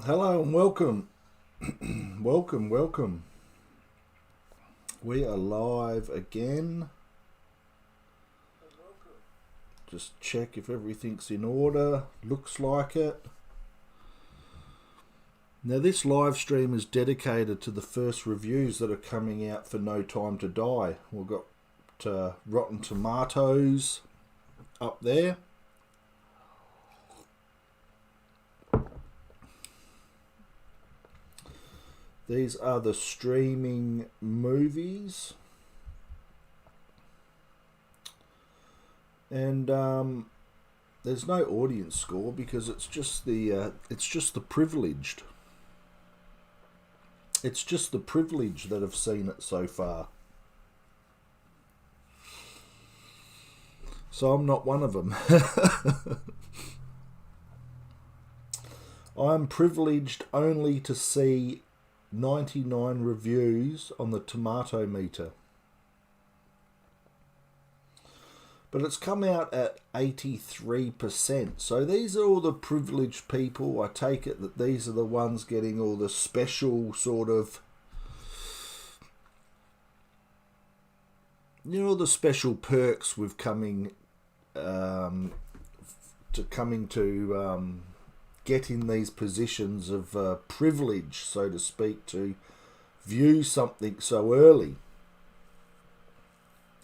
Hello and welcome. welcome. We are live again. Just check if everything's in order. Looks like it. Now this live stream is dedicated to the first reviews that are coming out for No Time to Die. We've got Rotten Tomatoes up there. These are the streaming movies, and there's no audience score because it's just the privileged. It's just the privileged that have seen it so far. So I'm not one of them. I'm privileged only to see 99 reviews on the tomato meter. But it's come out at 83%. So these are all the privileged people. I take it that these are the ones getting all the special sort of, the special perks with coming to get in these positions of privilege, so to speak, to view something so early.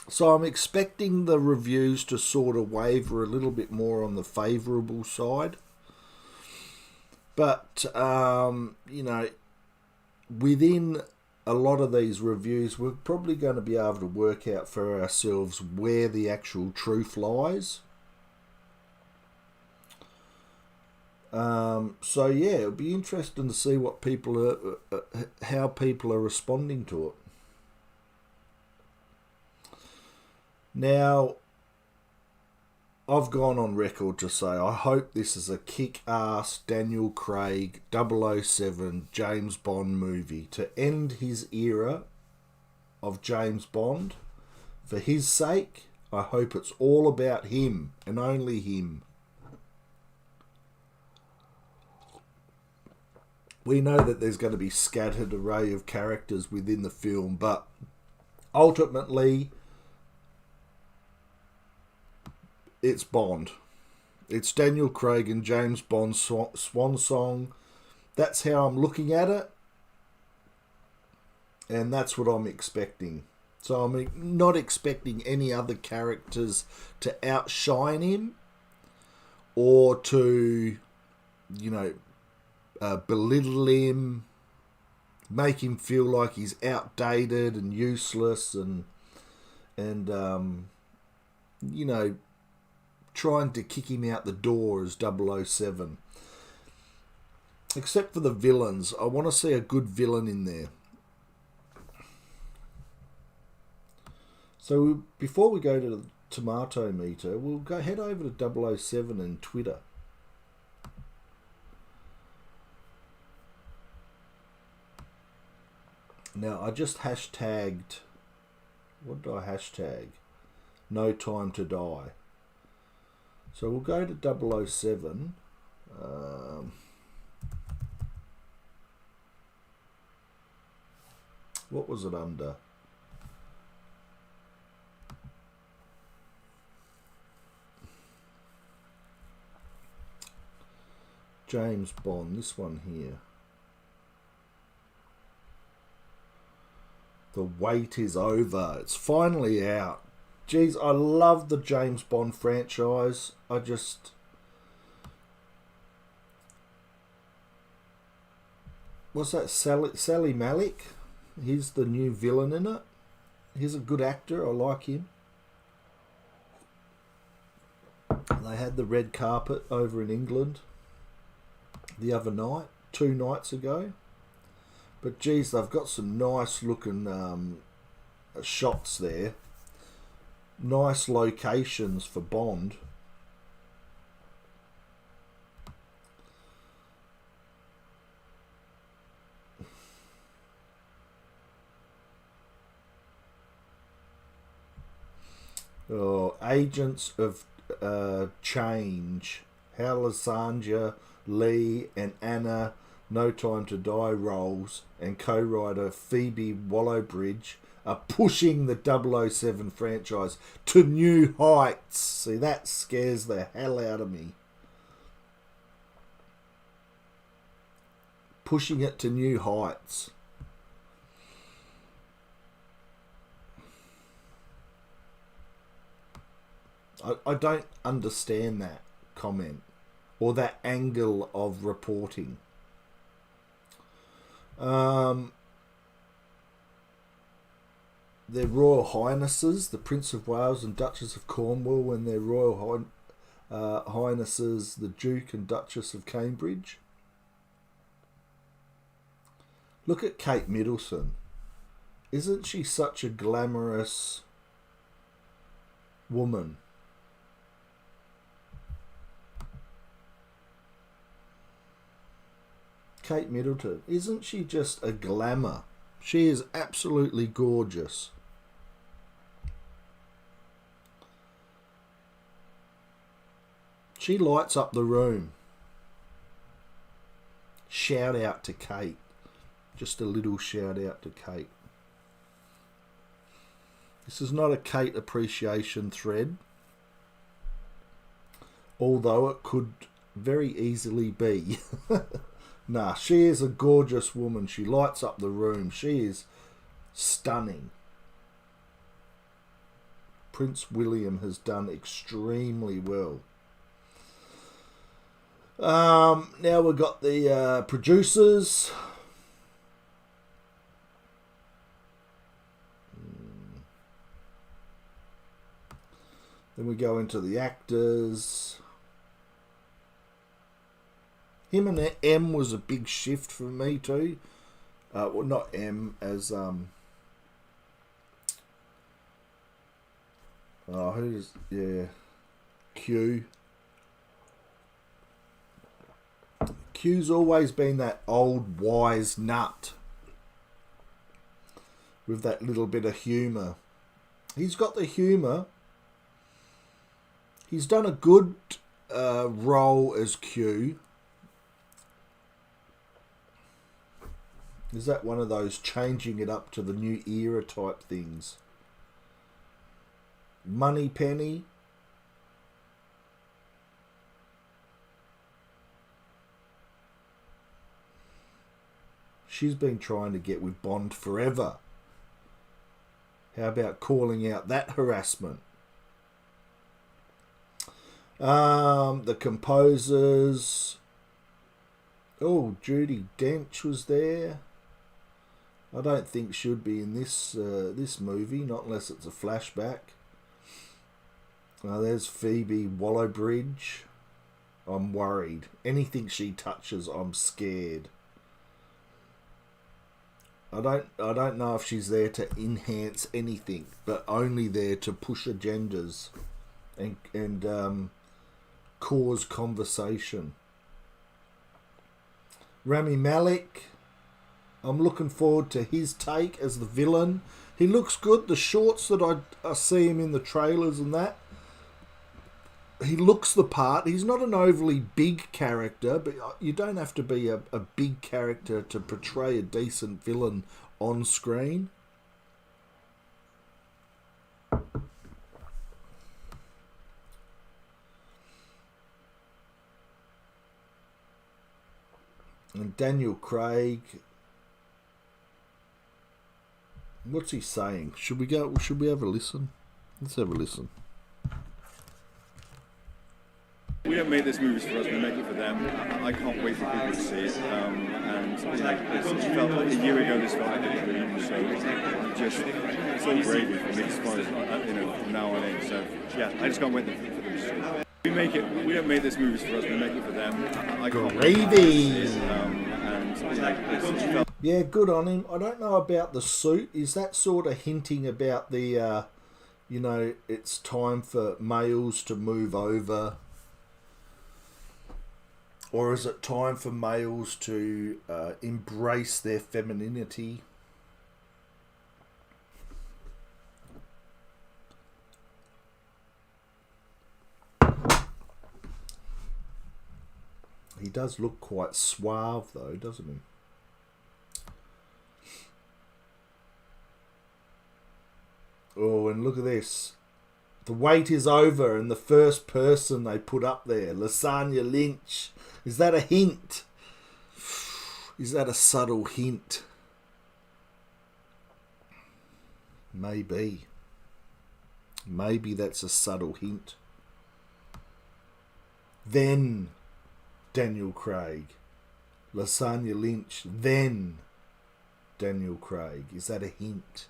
So I'm expecting the reviews to sort of waver a little bit more on the favourable side. But, within a lot of these reviews, we're probably going to be able to work out for ourselves where the actual truth lies. So yeah, it'll be interesting to see what how people are responding to it. Now, I've gone on record to say I hope this is a kick-ass Daniel Craig 007 James Bond movie to end his era of James Bond. For his sake, I hope it's all about him and only him. We know that there's going to be scattered array of characters within the film, but ultimately, it's Bond. It's Daniel Craig and James Bond's swan song. That's how I'm looking at it, and that's what I'm expecting. So I'm not expecting any other characters to outshine him or to, belittle him, make him feel like he's outdated and useless, and trying to kick him out the door as 007. Except for the villains. I want to see a good villain in there. So before we go to the tomato meter, we'll head over to 007 and Twitter. Now, I just hashtagged... What did I hashtag? No Time to Die. So we'll go to 007. What was it under? James Bond, this one here. The wait is over. It's finally out. Geez, I love the James Bond franchise. What's that? Sally Malik? He's the new villain in it. He's a good actor. I like him. They had the red carpet over in England the other night, 2 nights ago. But geez, they've got some nice looking shots there. Nice locations for Bond. Oh, Agents of Change. How Lasagna, Lee and Anna No Time to Die roles and co-writer Phoebe Waller-Bridge are pushing the 007 franchise to new heights. See, that scares the hell out of me. Pushing it to new heights. I don't understand that comment or that angle of reporting. Their Royal Highnesses, the Prince of Wales and Duchess of Cornwall, and their Royal Highnesses, the Duke and Duchess of Cambridge. Look at Kate Middleton. Isn't she such a glamorous woman? Kate Middleton, isn't she just a glamour? She is absolutely gorgeous. She lights up the room. Shout out to Kate. Just a little shout out to Kate. This is not a Kate appreciation thread, although it could very easily be. Nah, she is a gorgeous woman. She lights up the room. She is stunning. Prince William has done extremely well. Now we've got the producers. Then we go into the actors. Him and M was a big shift for me too. Well, not M as who's Q. Q's always been that old wise nut with that little bit of humour. He's got the humour. He's done a good role as Q. Is that one of those changing it up to the new era type things? Moneypenny. She's been trying to get with Bond forever. How about calling out that harassment? The composers. Oh, Judi Dench was there. I don't think she'd be in this movie, not unless it's a flashback. There's Phoebe Waller-Bridge. I'm worried. Anything she touches, I'm scared. I don't know if she's there to enhance anything, but only there to push agendas and cause conversation. Rami Malek. I'm looking forward to his take as the villain. He looks good. The shorts that I see him in the trailers and that, he looks the part. He's not an overly big character, but you don't have to be a big character to portray a decent villain on screen. And Daniel Craig. What's he saying? Should we have a listen? Let's have a listen. We don't make these movies for us, we make it for them. I can't wait for people to see it. And it felt like a year ago this felt like a dream, so it's all gravy for me as far as from now on in. So yeah, I just can't wait for them to see it. We don't make these movies for us, we make it for them. I can't wait for people to see it. Yeah, good on him. I don't know about the suit. Is that sort of hinting about the, it's time for males to move over? Or is it time for males to embrace their femininity? He does look quite suave, though, doesn't he? Oh, and look at this. The wait is over, and the first person they put up there, Lasagna Lynch. Is that a hint? Is that a subtle hint? Maybe. Maybe that's a subtle hint. Then Daniel Craig. Lasagna Lynch. Then Daniel Craig. Is that a hint?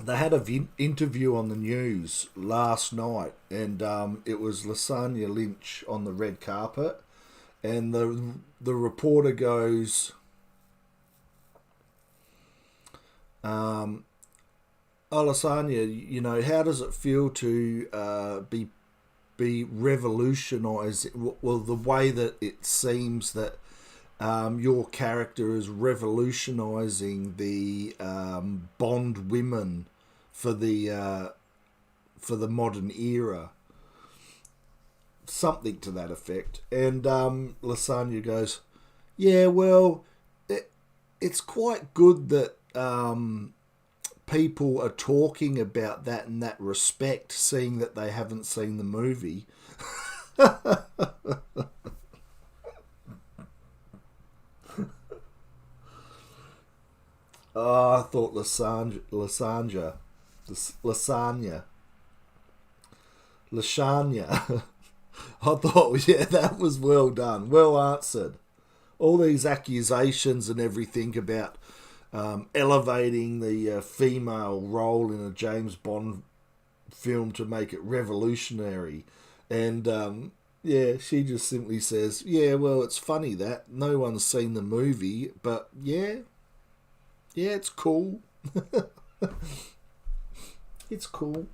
They had an interview on the news last night, and it was Lasagna Lynch on the red carpet, and the reporter goes, "Oh, Lasagna, you know, how does it feel to be revolutionised? Well, the way that it seems that your character is revolutionising the Bond women for the modern era," something to that effect. And Lasagna goes, "Yeah, well, it's quite good that people are talking about that in that respect, seeing that they haven't seen the movie." Oh, I thought lasagna. I thought, yeah, that was well done, well answered. All these accusations and everything about elevating the female role in a James Bond film to make it revolutionary, and yeah, she just simply says, "Yeah, well, it's funny that no one's seen the movie, but yeah, it's cool." It's cool.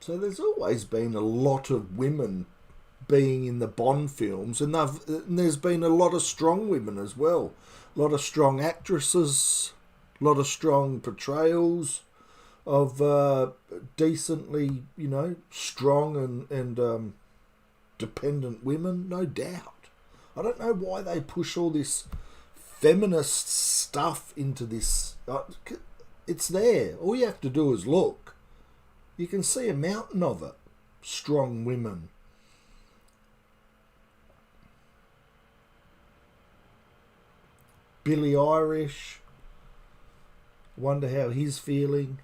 So there's always been a lot of women being in the Bond films, and there's been a lot of strong women as well. A lot of strong actresses, a lot of strong portrayals of decently, you know, strong and dependent women, no doubt. I don't know why they push all this feminist stuff into this. It's there. All you have to do is look. You can see a mountain of it. Strong women. Billy Irish. Wonder how he's feeling.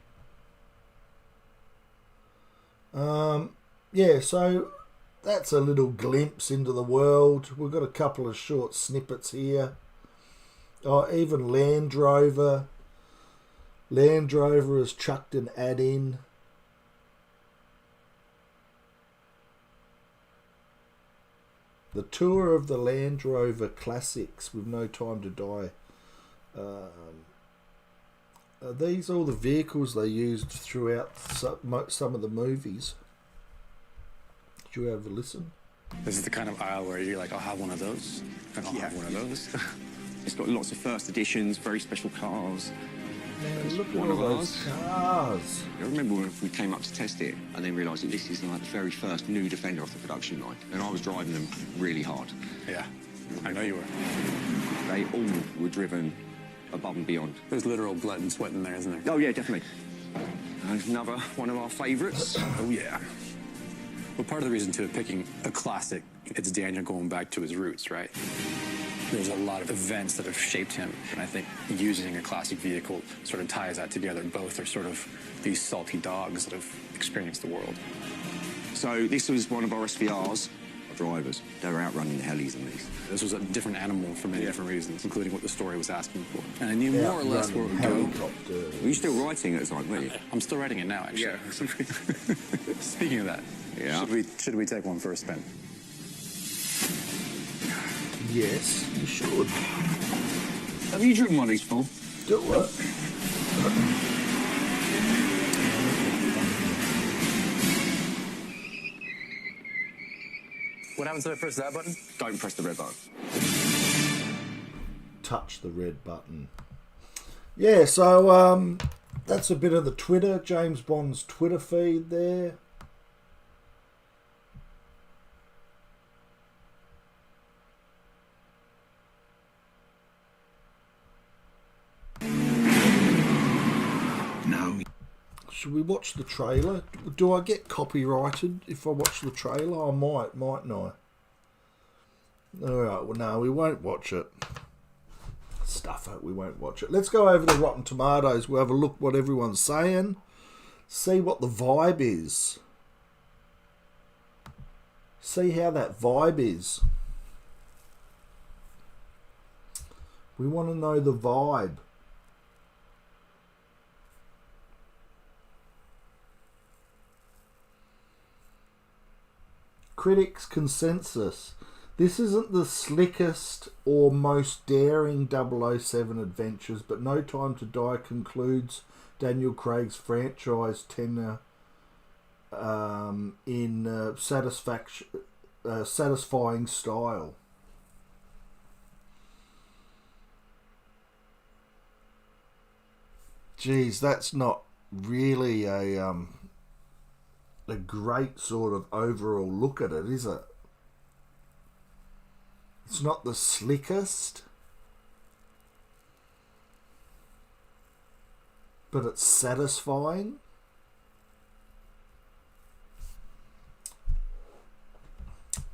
Yeah, so that's a little glimpse into the world. We've got a couple of short snippets here. Oh, even Land Rover. Land Rover has chucked an ad in. The tour of the Land Rover Classics with No Time to Die. Are these all the vehicles they used throughout some of the movies? Did you ever listen? This is the kind of aisle where you're like, I'll have one of those, and I'll have one of those. It's got lots of first editions, very special cars. Man, look at One all of those ours. cars. I remember when we came up to test it and then realised that this is like the very first new Defender off the production line. And I was driving them really hard. Yeah, I know you were. They all were driven above and beyond. There's literal blood and sweat in there, isn't there? Oh, yeah, definitely. Another one of our favourites. Oh, yeah. Well, part of the reason to picking a classic, it's Daniel going back to his roots, right? There's a lot of events that have shaped him, and I think using a classic vehicle sort of ties that together. Both are sort of these salty dogs that have experienced the world. So this was one of our SVRs. Our drivers, they were out running the helis in these. This was a different animal for many different reasons, including what the story was asking for. And I knew more or less where it would go. Were you still writing at the time, weren't you? I'm still writing it now, actually. Yeah. Speaking of that, Yeah. should we take one for a spin? Yes, you should. Have you driven one of these before? Do it. What happens if I press that button? Don't press the red button. touch the red button. Yeah, so that's a bit of the Twitter, James Bond's Twitter feed there. No. Should we watch the trailer? Do I get copyrighted if I watch the trailer? I might, mightn't I? Alright, well, no, we won't watch it. Stuff it, we won't watch it. Let's go over to Rotten Tomatoes. We'll have a look what everyone's saying. See what the vibe is. See how that vibe is. We want to know the vibe. Critics' consensus. This isn't the slickest or most daring 007 adventures, but No Time to Die concludes Daniel Craig's franchise tenure in satisfying style. Geez, that's not really a great sort of overall look at it, is it? It's not the slickest, but it's satisfying.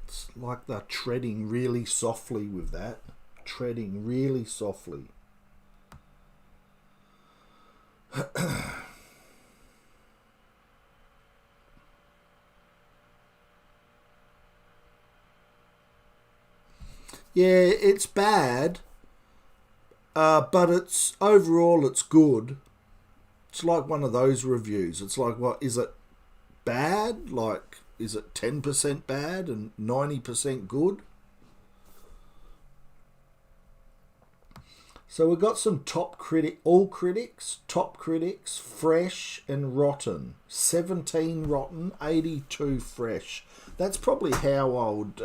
It's like they're treading really softly with that. Treading really softly. Yeah, it's bad, but it's overall it's good. It's like one of those reviews. It's like, what is it bad? Like, is it 10% bad and 90% good? So we've got some top critics, fresh and rotten. 17 rotten, 82 fresh. That's probably how I would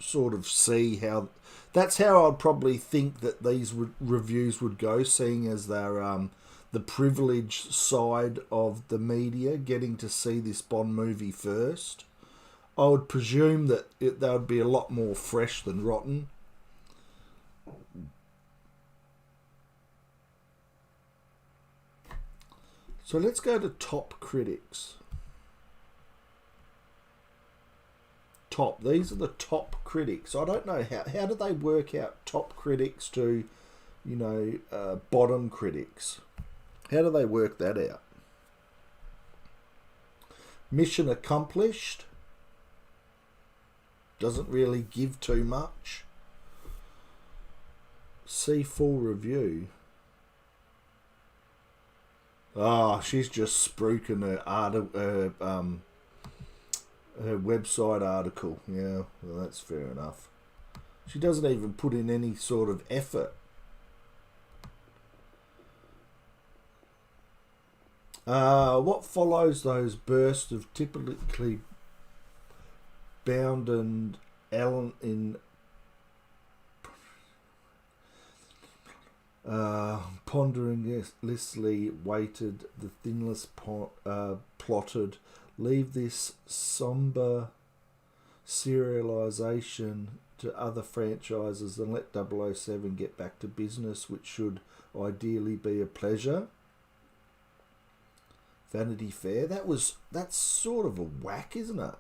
sort of see how. That's how I'd probably think that these reviews would go, seeing as they're the privileged side of the media getting to see this Bond movie first. I would presume that they would be a lot more fresh than rotten. So let's go to top critics. Top. These are the top critics. I don't know how do they work out top critics to, bottom critics. How do they work that out? Mission accomplished. Doesn't really give too much. See full review. Ah, she's just spruiking her website article. Yeah, well, that's fair enough. She doesn't even put in any sort of effort. What follows those bursts of typically bound and Allen in ponderously weighted, the thinless plotted, leave this somber serialization to other franchises and let 007 get back to business, which should ideally be a pleasure. Vanity Fair. That's sort of a whack, isn't it?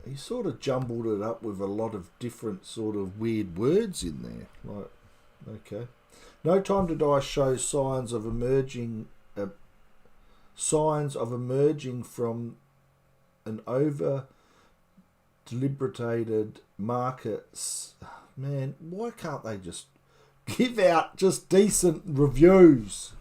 He sort of jumbled it up with a lot of different sort of weird words in there. Like, okay. No Time to Die shows signs of emerging from an over deliberated markets. Man, why can't they just give out just decent reviews?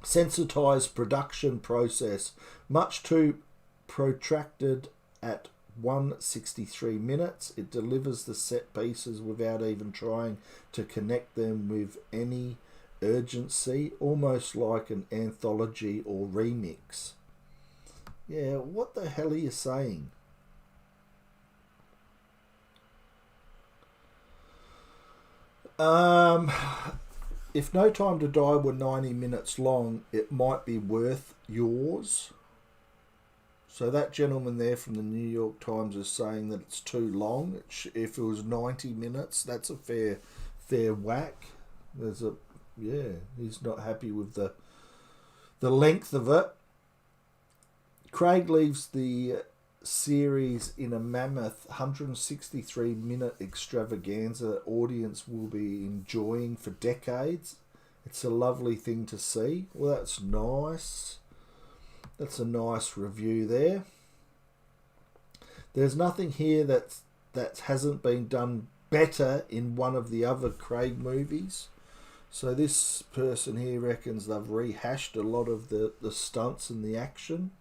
Sensitized production process, much too protracted at 163 minutes. It delivers the set pieces without even trying to connect them with any urgency, almost like an anthology or remix. Yeah, what the hell are you saying? If No Time to Die were 90 minutes long, it might be worth yours. So that gentleman there from the New York Times is saying that it's too long. If it was 90 minutes, that's a fair whack. He's not happy with the length of it. Craig leaves the series in a mammoth 163-minute extravaganza that audience will be enjoying for decades. It's a lovely thing to see. Well, that's nice. That's a nice review there. There's nothing here that hasn't been done better in one of the other Craig movies. So this person here reckons they've rehashed a lot of the stunts and the action.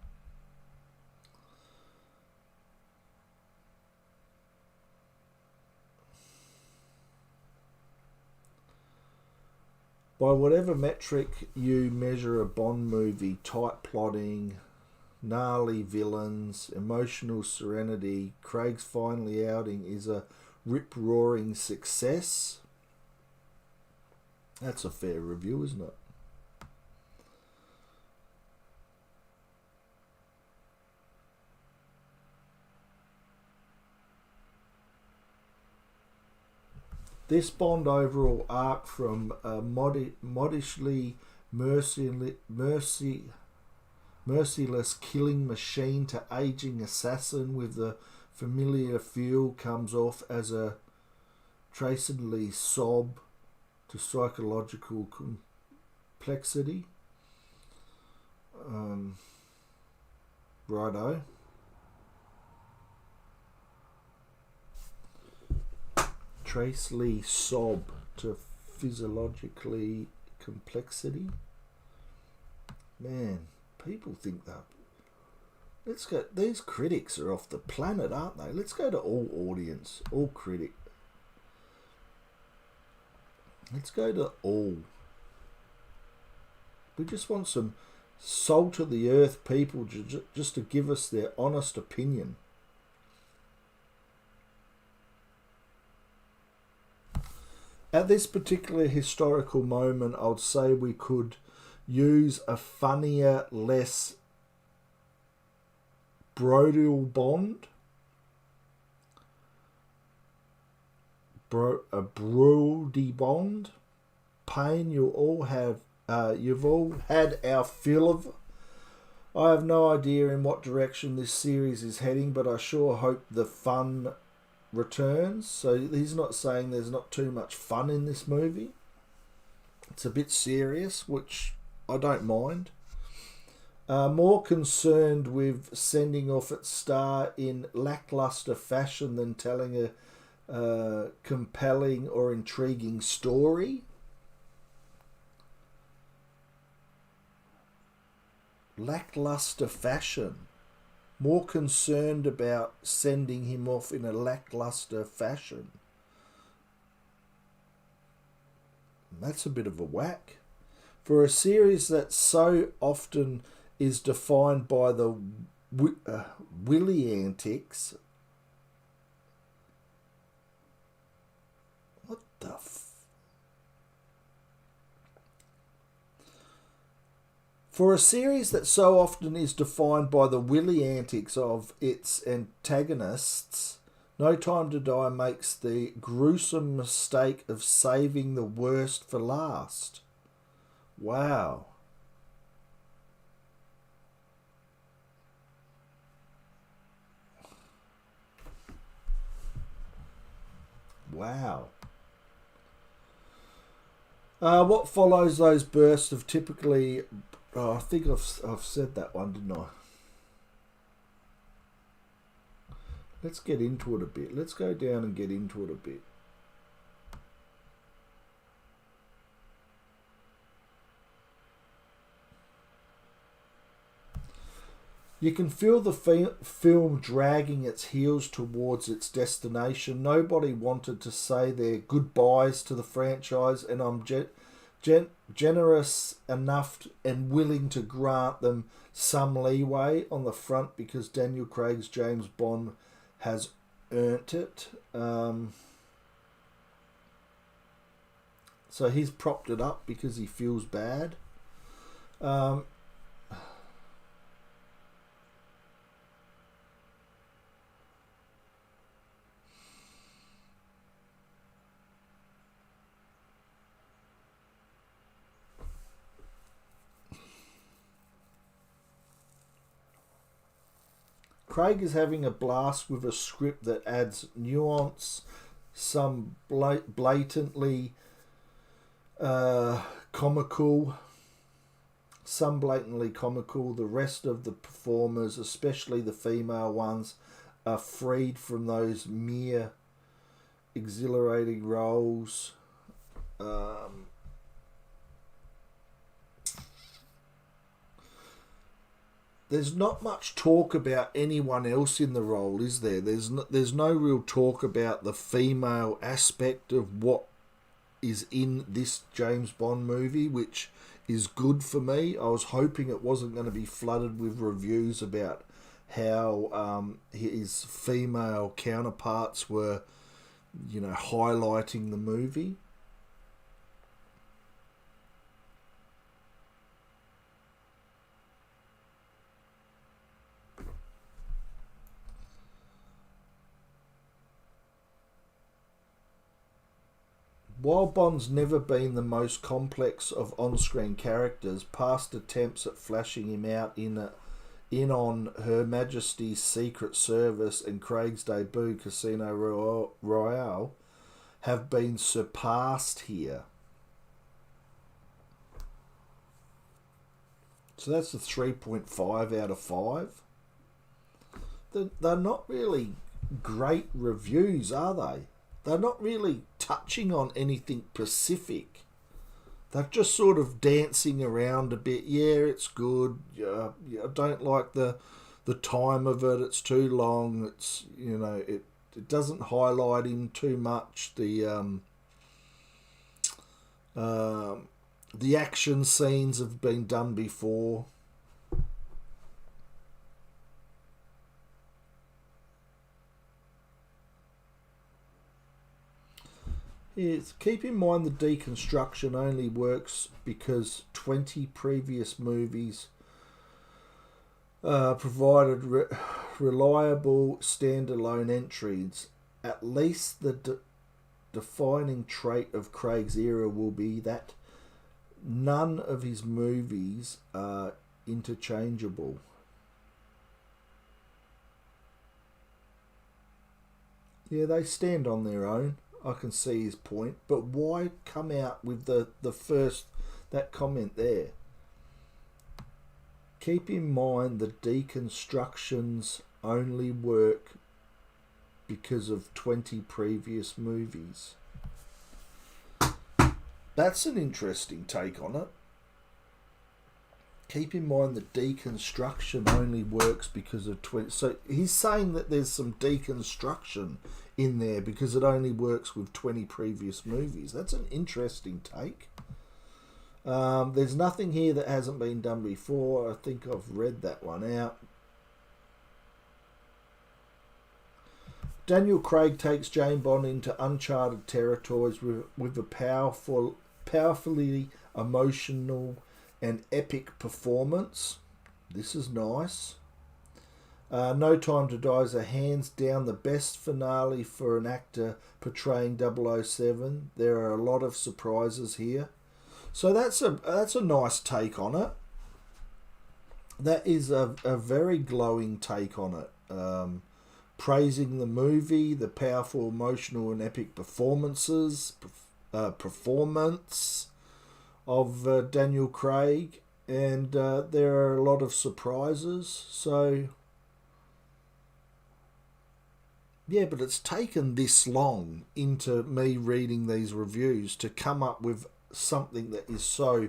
By whatever metric you measure a Bond movie, tight plotting, gnarly villains, emotional serenity, Craig's finally outing is a rip-roaring success. That's a fair review, isn't it? This Bond overall arc from a modishly merciless killing machine to aging assassin with the familiar feel comes off as a traceably sob to psychological complexity. Righto. Tracely sob to physiologically complexity. Man, people think that. Let's go. These critics are off the planet, aren't they? Let's go to all audience, all critic. Let's go to all. We just want some salt of the earth people just to give us their honest opinion. At this particular historical moment, I would say we could use a funnier, less brutal Bond. A broody Bond. Pain, you've all had our fill of. I have no idea in what direction this series is heading, but I sure hope the fun returns. So he's not saying there's not too much fun in this movie. It's a bit serious, which I don't mind. More concerned with sending off its star in lackluster fashion than telling a compelling or intriguing story. Lackluster fashion. More concerned about sending him off in a lackluster fashion. That's a bit of a whack. For a series that so often is defined by the willy antics. What the For a series that so often is defined by the willy antics of its antagonists, No Time to Die makes the gruesome mistake of saving the worst for last. Wow. Wow. What follows those bursts of typically... Oh, I think I've said that one, didn't I? Let's get into it a bit. Let's go down and get into it a bit. You can feel the film dragging its heels towards its destination. Nobody wanted to say their goodbyes to the franchise, and I'm generous enough and willing to grant them some leeway on the front because Daniel Craig's James Bond has earned it. So he's propped it up because he feels bad. Craig is having a blast with a script that adds nuance, some blatantly comical, some blatantly comical. The rest of the performers, especially the female ones, are freed from those mere exhilarating roles. There's not much talk about anyone else in the role, is there? There's no real talk about the female aspect of what is in this James Bond movie, which is good for me. I was hoping it wasn't going to be flooded with reviews about how his female counterparts were, highlighting the movie. While Bond's never been the most complex of on-screen characters, past attempts at flashing him out in on Her Majesty's Secret Service and Craig's debut Casino Royale have been surpassed here. So that's a 3.5 out of 5. They're not really great reviews, are they? They're not really touching on anything specific. They're just sort of dancing around a bit. Yeah, it's good. I don't like the time of it. It's too long. It's it doesn't highlight him too much. The action scenes have been done before. Yes, keep in mind the deconstruction only works because 20 previous movies provided reliable standalone entries. At least the defining trait of Craig's era will be that none of his movies are interchangeable. Yeah, they stand on their own. I can see his point, but why come out with that comment there? Keep in mind the deconstructions only work because of 20 previous movies. That's an interesting take on it. Keep in mind the deconstruction only works because of 20... So he's saying that there's some deconstruction in there because it only works with 20 previous movies. That's an interesting take. There's nothing here that hasn't been done before. I think I've read that one out. Daniel Craig takes James Bond into uncharted territories with a powerfully emotional and epic performance. This is nice. No Time to Die is a hands down the best finale for an actor portraying 007. There are a lot of surprises here. So that's a nice take on it. That is a very glowing take on it. Praising the movie, the powerful, emotional and epic performance of Daniel Craig, and there are a lot of surprises. So yeah, but it's taken this long into me reading these reviews to come up with something that is so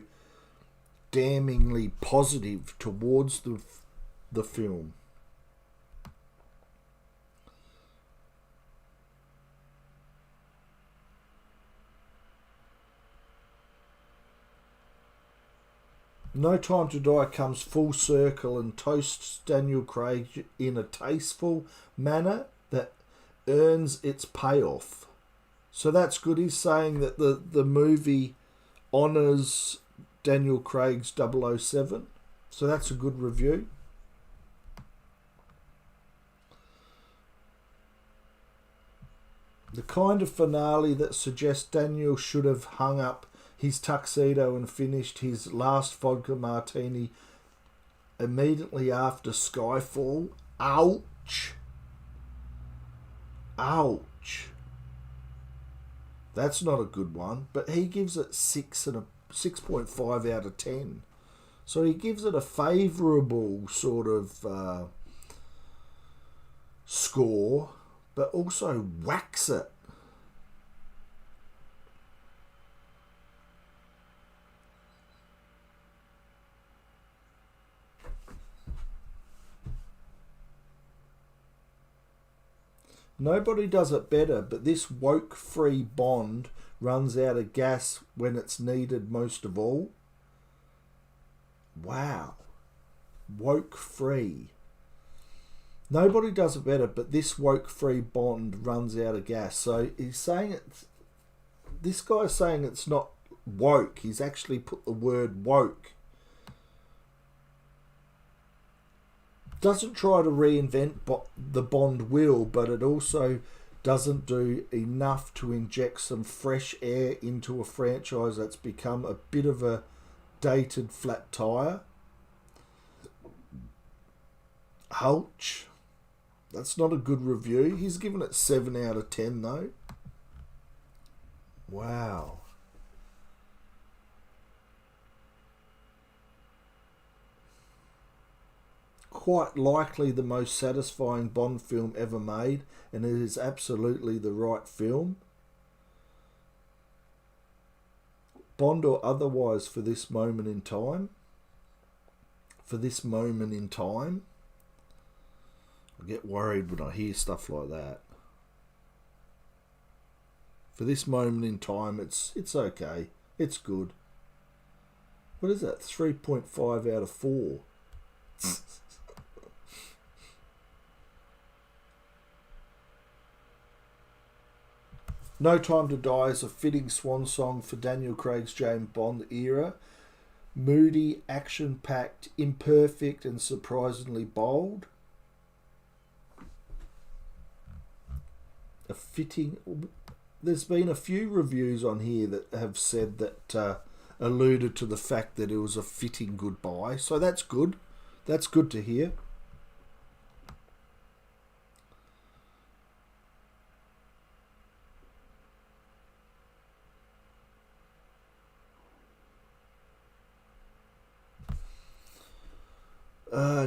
damningly positive towards the film. No Time to Die comes full circle and toasts Daniel Craig in a tasteful manner that earns its payoff. So that's good. He's saying that the movie honours Daniel Craig's 007. So that's a good review. The kind of finale that suggests Daniel should have hung up his tuxedo and finished his last vodka martini immediately after Skyfall. Ouch. Ouch. That's not a good one, but he gives it 6.5 out of 10. So he gives it a favourable sort of score, but also whacks it. Nobody does it better, but this woke-free Bond runs out of gas when it's needed most of all. Wow. Woke-free. Nobody does it better, but this woke-free Bond runs out of gas. So he's saying it's... This guy's saying it's not woke. He's actually put the word woke. Doesn't try to reinvent the Bond wheel, but it also doesn't do enough to inject some fresh air into a franchise that's become a bit of a dated flat tire. Ouch. That's not a good review. He's given it 7 out of 10 though. Wow. Quite likely the most satisfying Bond film ever made, and it is absolutely the right film. Bond or otherwise for this moment in time. For this moment in time. I get worried when I hear stuff like that. For this moment in time, it's okay. It's good. What is that? 3.5 out of 4. No Time to Die is a fitting swan song for Daniel Craig's James Bond era. Moody, action-packed, imperfect and surprisingly bold. A fitting... There's been a few reviews on here that have said that alluded to the fact that it was a fitting goodbye. So that's good. That's good to hear.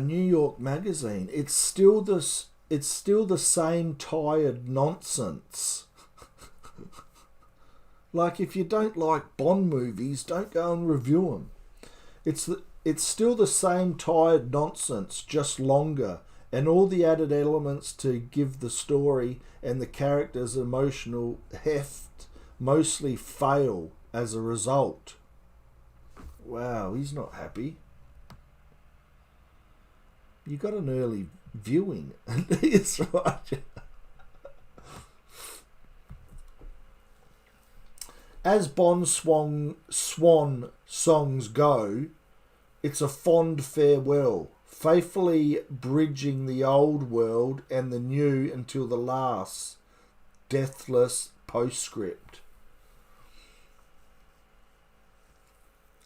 New York Magazine. It's still the same tired nonsense. Like, if you don't like Bond movies, don't go and review them. It's still the same tired nonsense, just longer, and all the added elements to give the story and the characters emotional heft mostly fail as a result. Wow, he's not happy. You got an early viewing. That's right. As Bond swan songs go, it's a fond farewell, faithfully bridging the old world and the new until the last deathless postscript.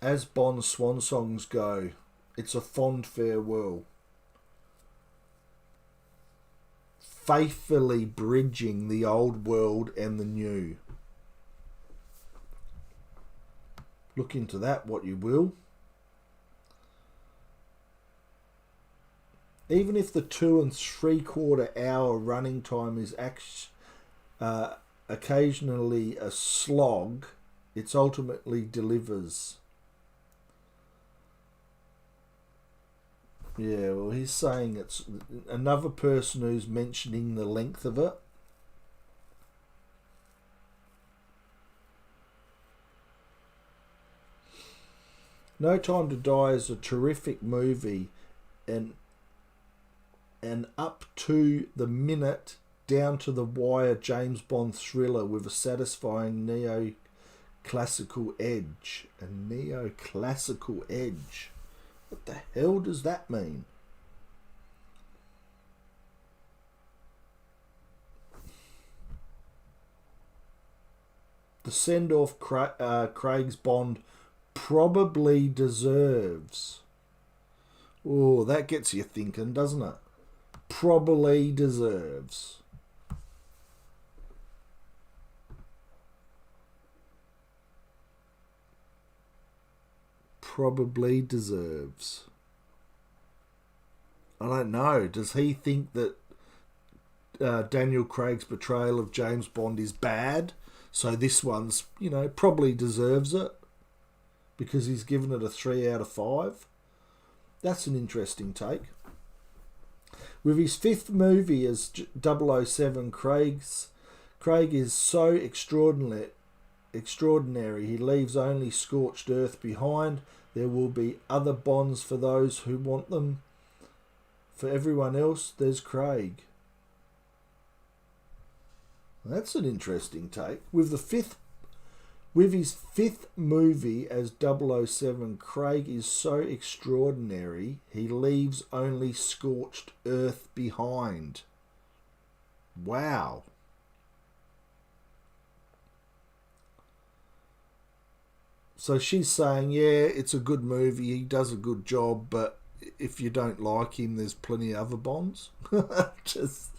As Bond swan songs go, it's a fond farewell, faithfully bridging the old world and the new. Look into that what you will. Even if the 2 3/4 hour running time is occasionally a slog, it ultimately delivers. Yeah, well, he's saying it's another person who's mentioning the length of it. No Time to Die is a terrific movie, and up to the minute, down to the wire James Bond thriller with a satisfying neoclassical edge. A neoclassical edge. What the hell does that mean? The send-off Craig's Bond probably deserves. Oh, that gets you thinking, doesn't it? Probably deserves. Probably deserves. I don't know. Does he think that Daniel Craig's portrayal of James Bond is bad? So this one's, probably deserves it because he's given it a 3 out of 5. That's an interesting take. With his 5th movie as 007, Craig is so extraordinary he leaves only scorched earth behind. There will be other Bonds for those who want them. For everyone else, there's Craig. That's an interesting take. With his 5th movie as 007, Craig is so extraordinary he leaves only scorched earth behind. Wow. So she's saying, yeah, it's a good movie, he does a good job, but if you don't like him, there's plenty of other Bonds. Just...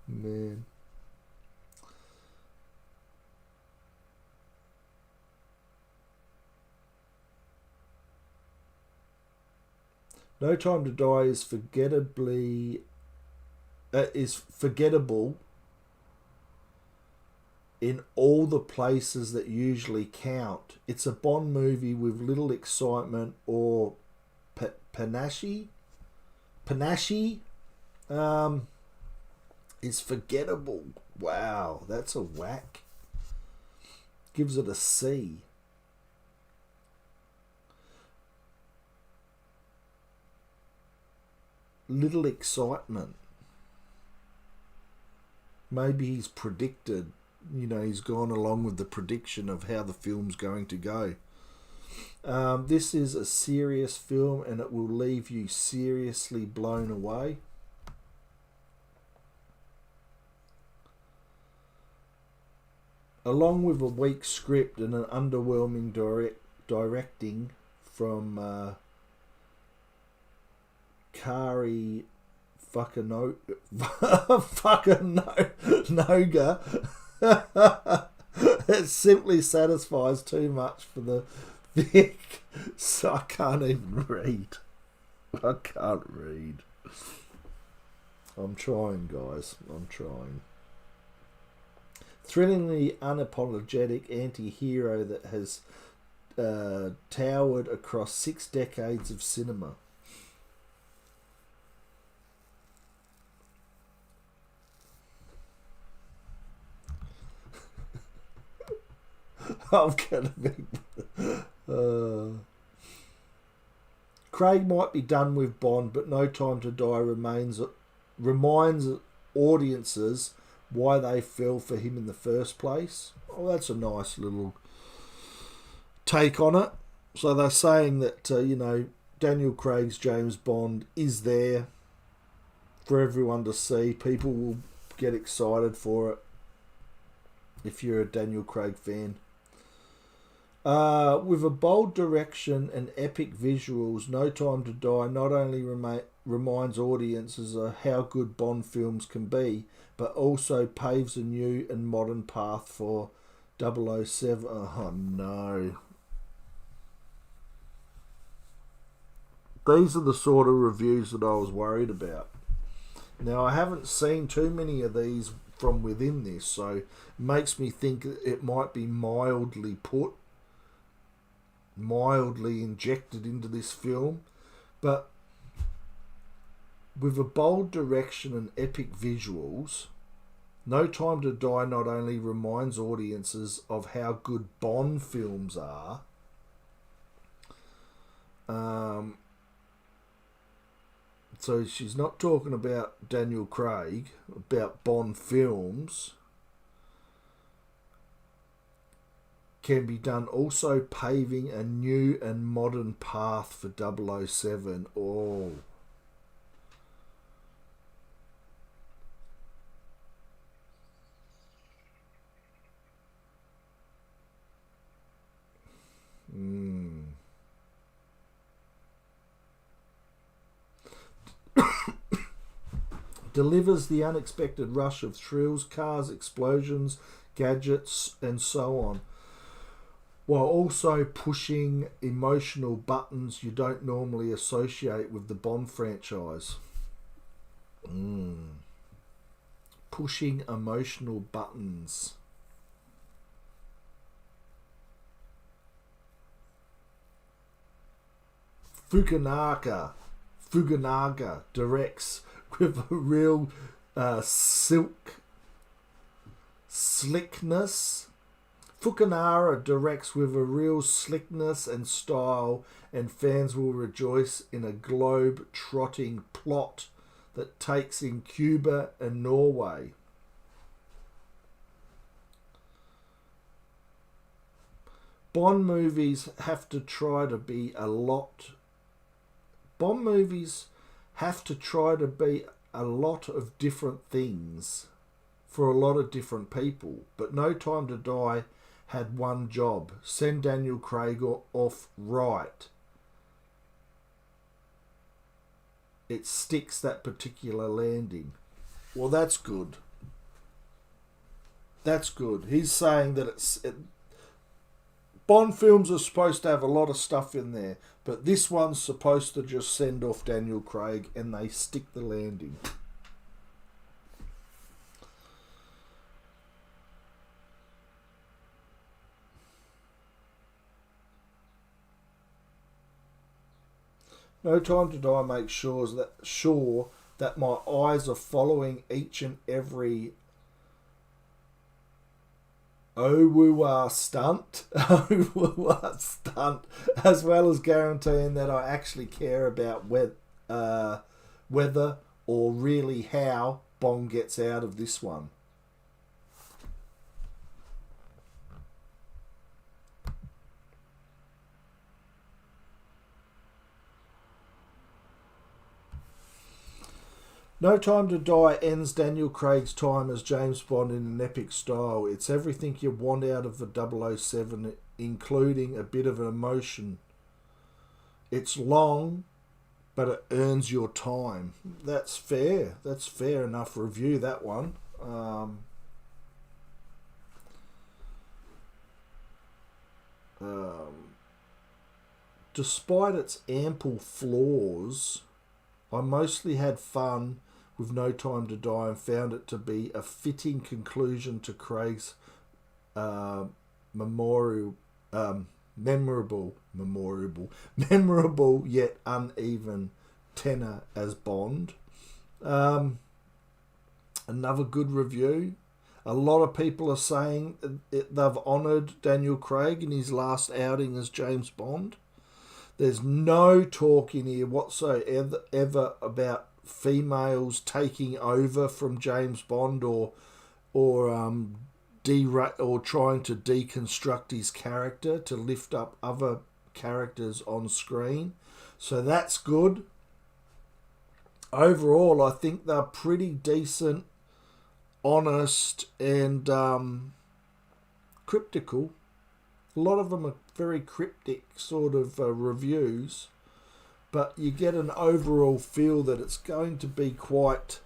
Man. No Time to Die is forgettable in all the places that usually count. It's a Bond movie with little excitement or panache. Is forgettable. Wow, that's a whack. Gives it a C. Little excitement. Maybe he's predicted, he's gone along with the prediction of how the film's going to go. This is a serious film and it will leave you seriously blown away. Along with a weak script and an underwhelming directing from Kari Fukunoga, it simply satisfies too much for the Vic. So I can't even read. I can't read. I'm trying, guys. I'm trying. Thrillingly unapologetic anti-hero that has towered across 6 decades of cinema. I'm gonna be. Craig might be done with Bond, but No Time to Die reminds audiences why they fell for him in the first place. Oh, that's a nice little take on it. So they're saying that, Daniel Craig's James Bond is there for everyone to see. People will get excited for it if you're a Daniel Craig fan. With a bold direction and epic visuals, No Time to Die not only reminds audiences of how good Bond films can be, but also paves a new and modern path for 007. Oh no. These are the sort of reviews that I was worried about. Now, I haven't seen too many of these from within this, so it makes me think it might be mildly injected into this film. But with a bold direction and epic visuals, No Time to Die not only reminds audiences of how good Bond films are, So she's not talking about Daniel Craig, about Bond films. Can be done also paving a new and modern path for 007. Oh. Delivers the unexpected rush of thrills, cars, explosions, gadgets, and so on, while also pushing emotional buttons you don't normally associate with the Bond franchise. Pushing emotional buttons. Fukunaga directs with a real silk slickness. Fukunaga directs with a real slickness and style, and fans will rejoice in a globe-trotting plot that takes in Cuba and Norway. Bond movies have to try to be a lot of different things for a lot of different people, but No Time to Die had one job: send Daniel Craig off right. It sticks, that particular landing. Well, that's good. That's good. He's saying that Bond films are supposed to have a lot of stuff in there, but this one's supposed to just send off Daniel Craig and they stick the landing. No Time to Die makes sure that my eyes are following each and every stunt, as well as guaranteeing that I actually care about whether or really how Bond gets out of this one. No Time to Die ends Daniel Craig's time as James Bond in an epic style. It's everything you want out of the 007, including a bit of an emotion. It's long, but it earns your time. That's fair. That's fair enough review, that one. Despite its ample flaws, I mostly had fun with No Time to Die and found it to be a fitting conclusion to Craig's memorable yet uneven tenor as Bond. Another good review. A lot of people are saying they've honoured Daniel Craig in his last outing as James Bond. There's no talk in here whatsoever ever about females taking over from James Bond or trying to deconstruct his character to lift up other characters on screen. So that's good. Overall, I think they're pretty decent, honest, and cryptical. A lot of them are very cryptic sort of reviews, but you get an overall feel that it's going to be quite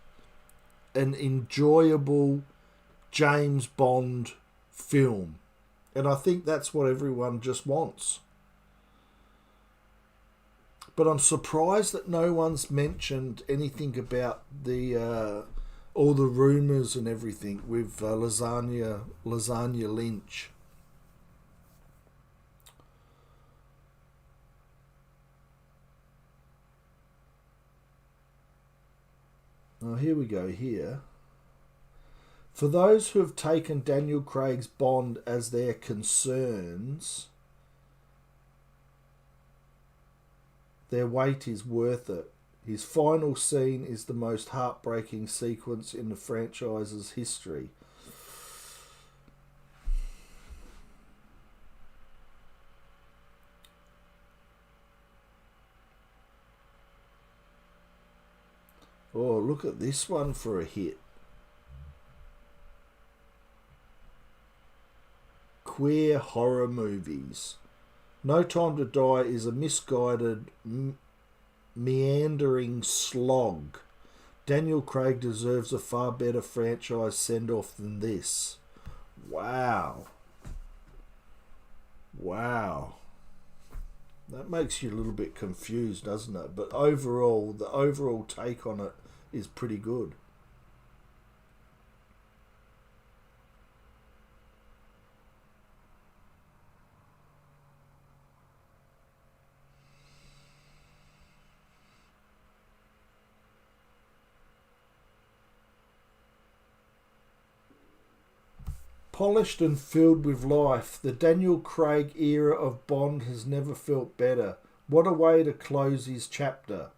an enjoyable James Bond film. And I think that's what everyone just wants. But I'm surprised that no one's mentioned anything about the all the rumours and everything with Lasagna Lynch. Now here we go here. For those who have taken Daniel Craig's Bond as their concerns, their wait is worth it. His final scene is the most heartbreaking sequence in the franchise's history. Oh, look at this one for a hit. Queer horror movies. No Time to Die is a misguided, meandering slog. Daniel Craig deserves a far better franchise send-off than this. Wow. Wow. That makes you a little bit confused, doesn't it? But overall, the overall take on it is pretty good. Polished and filled with life, the Daniel Craig era of Bond has never felt better. What a way to close his chapter.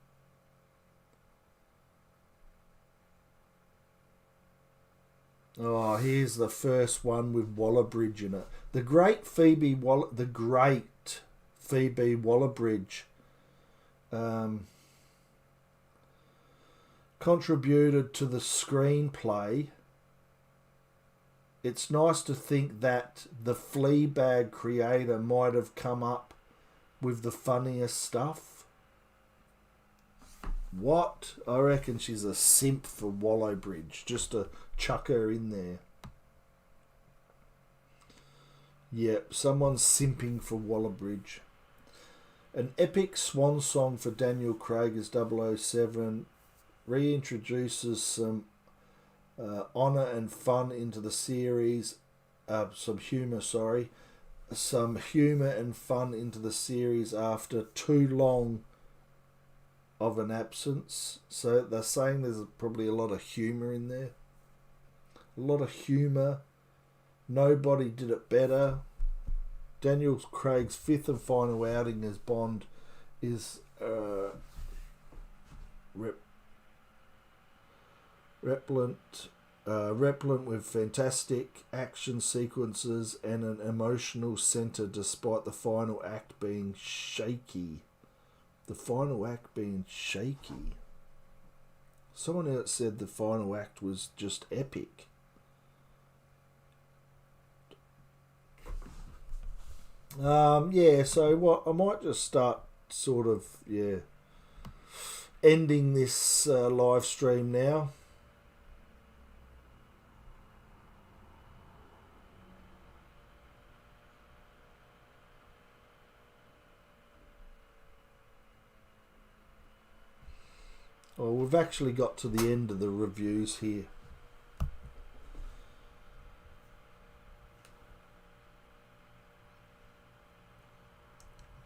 Oh, here's the first one with Waller-Bridge in it. The great Phoebe Waller-Bridge contributed to the screenplay. It's nice to think that the Fleabag creator might have come up with the funniest stuff. What? I reckon she's a simp for Waller-Bridge, just to chuck her in there. Yep, someone's simping for Waller-Bridge. An epic swan song for Daniel Craig as 007 reintroduces some honour and fun into the series. Some humour and fun into the series after too long of an absence. So they're saying there's probably a lot of humour in there. A lot of humour. Nobody did it better. Daniel Craig's fifth and final outing as Bond is repellent with fantastic action sequences and an emotional centre despite the final act being shaky. The final act being shaky. Someone else said the final act was just epic. So what I might just start sort of ending this live stream now. Well, we've actually got to the end of the reviews here.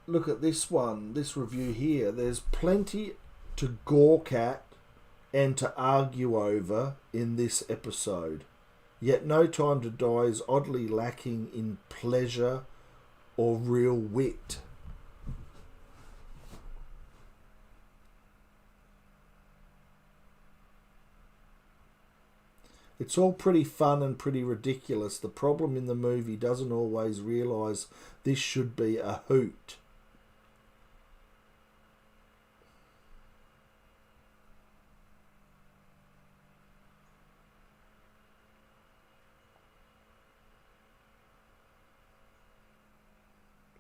Look at this one, this review here. There's plenty to gawk at and to argue over in this episode. Yet No Time to Die is oddly lacking in pleasure or real wit. It's all pretty fun and pretty ridiculous. The problem in the movie doesn't always realise this should be a hoot.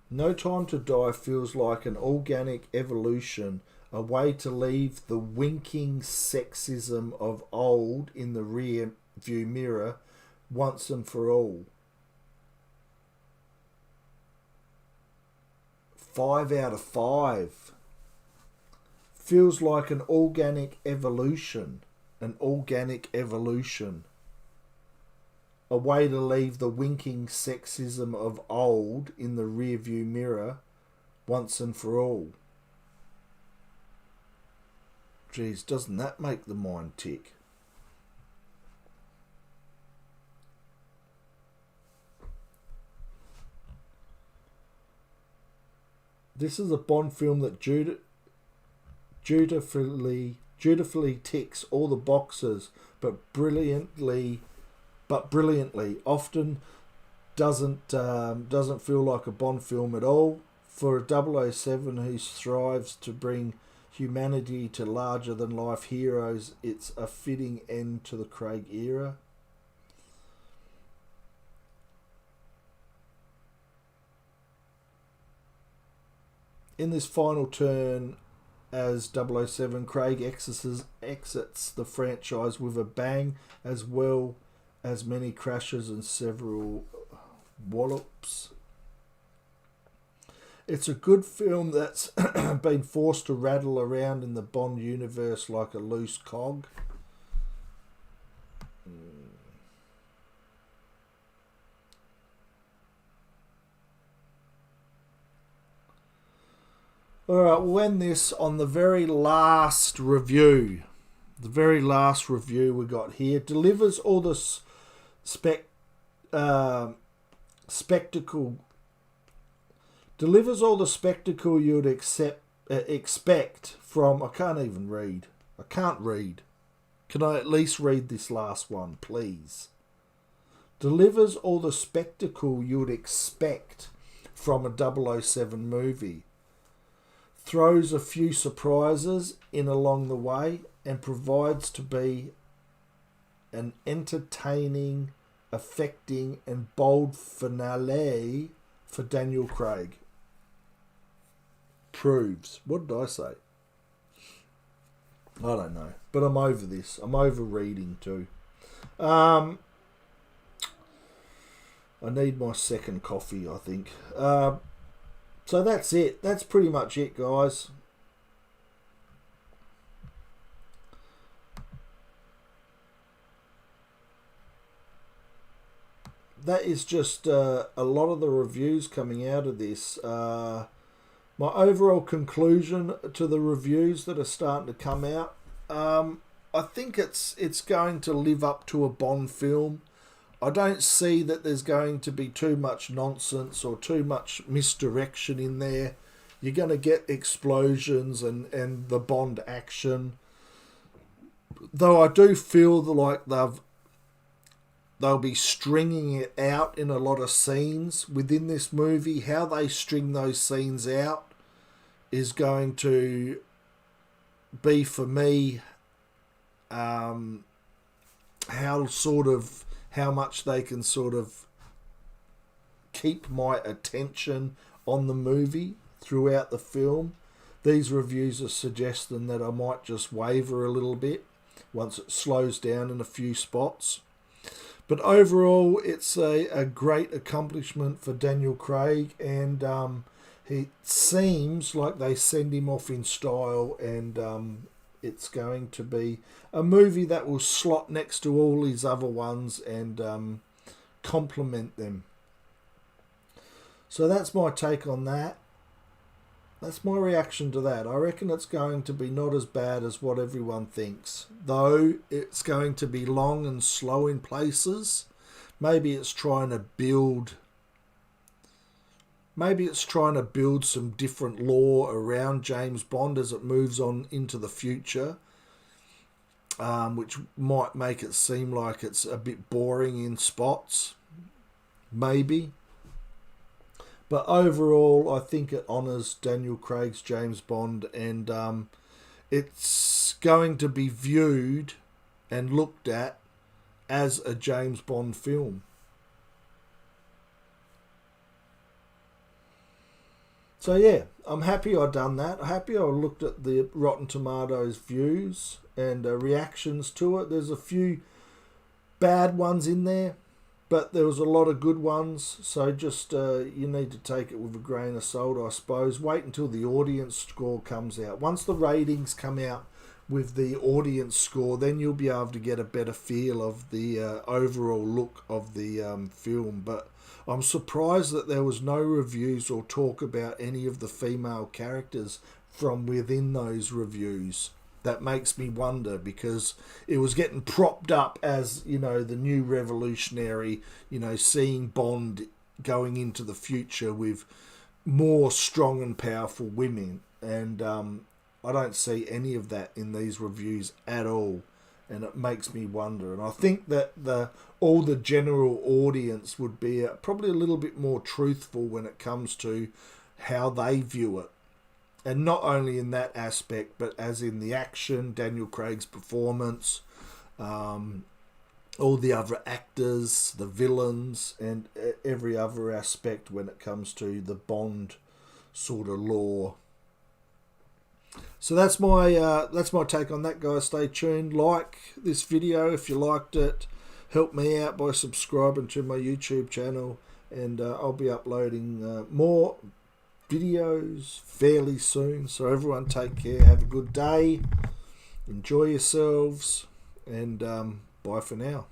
No Time to Die feels like an organic evolution, a way to leave the winking sexism of old in the rear view mirror once and for all. 5 out of 5. Feels like an organic evolution. An organic evolution. A way to leave the winking sexism of old in the rear view mirror once and for all. Geez, doesn't that make the mind tick? This is a Bond film that dutifully ticks all the boxes, but brilliantly often doesn't feel like a Bond film at all. For a 007 who strives to bring humanity to larger than life heroes, it's a fitting end to the Craig era. In this final turn as 007, Craig exits the franchise with a bang, as well as many crashes and several wallops. It's a good film that's been forced to rattle around in the Bond universe like a loose cog. Alright, we'll end this on the very last review. The very last review we got here delivers all the spectacle you'd expect from... I can't even read. I can't read. Can I at least read this last one, please? Delivers all the spectacle you'd expect from a 007 movie. Throws a few surprises in along the way and provides to be an entertaining, affecting and bold finale for Daniel Craig. Proves. What did I say? I don't know. But I'm over this. I'm over reading too. I need my second coffee, I think. So that's it. That's pretty much it, guys. That is just a lot of the reviews coming out of this. My overall conclusion to the reviews that are starting to come out, I think it's going to live up to a Bond film. I don't see that there's going to be too much nonsense or too much misdirection in there. You're going to get explosions and the Bond action. Though I do feel like they'll be stringing it out in a lot of scenes within this movie. How they string those scenes out is going to be, for me, how much they can sort of keep my attention on the movie throughout the film. These reviews are suggesting that I might just waver a little bit once it slows down in a few spots. But overall, it's a great accomplishment for Daniel Craig, and it seems like they send him off in style, and it's going to be a movie that will slot next to all his other ones and complement them. So that's my take on that. That's my reaction to that. I reckon it's going to be not as bad as what everyone thinks. Though it's going to be long and slow in places. Maybe it's trying to build some different lore around James Bond as it moves on into the future, which might make it seem like it's a bit boring in spots. Maybe. But overall, I think it honours Daniel Craig's James Bond, and it's going to be viewed and looked at as a James Bond film. So yeah, I'm happy I done that. I'm happy I looked at the Rotten Tomatoes views and reactions to it. There's a few bad ones in there, but there was a lot of good ones. So just you need to take it with a grain of salt, I suppose. Wait until the audience score comes out. Once the ratings come out with the audience score, then you'll be able to get a better feel of the overall look of the film. But I'm surprised that there was no reviews or talk about any of the female characters from within those reviews. That makes me wonder, because it was getting propped up as, you know, the new revolutionary, you know, seeing Bond going into the future with more strong and powerful women. And I don't see any of that in these reviews at all, and it makes me wonder. And I think that all the general audience would be probably a little bit more truthful when it comes to how they view it. And not only in that aspect, but as in the action, Daniel Craig's performance, all the other actors, the villains, and every other aspect when it comes to the Bond sort of lore. So that's my take on that, guys. Stay tuned. Like this video if you liked it. Help me out by subscribing to my YouTube channel, and I'll be uploading more videos fairly soon. So everyone take care, have a good day, enjoy yourselves, and bye for now.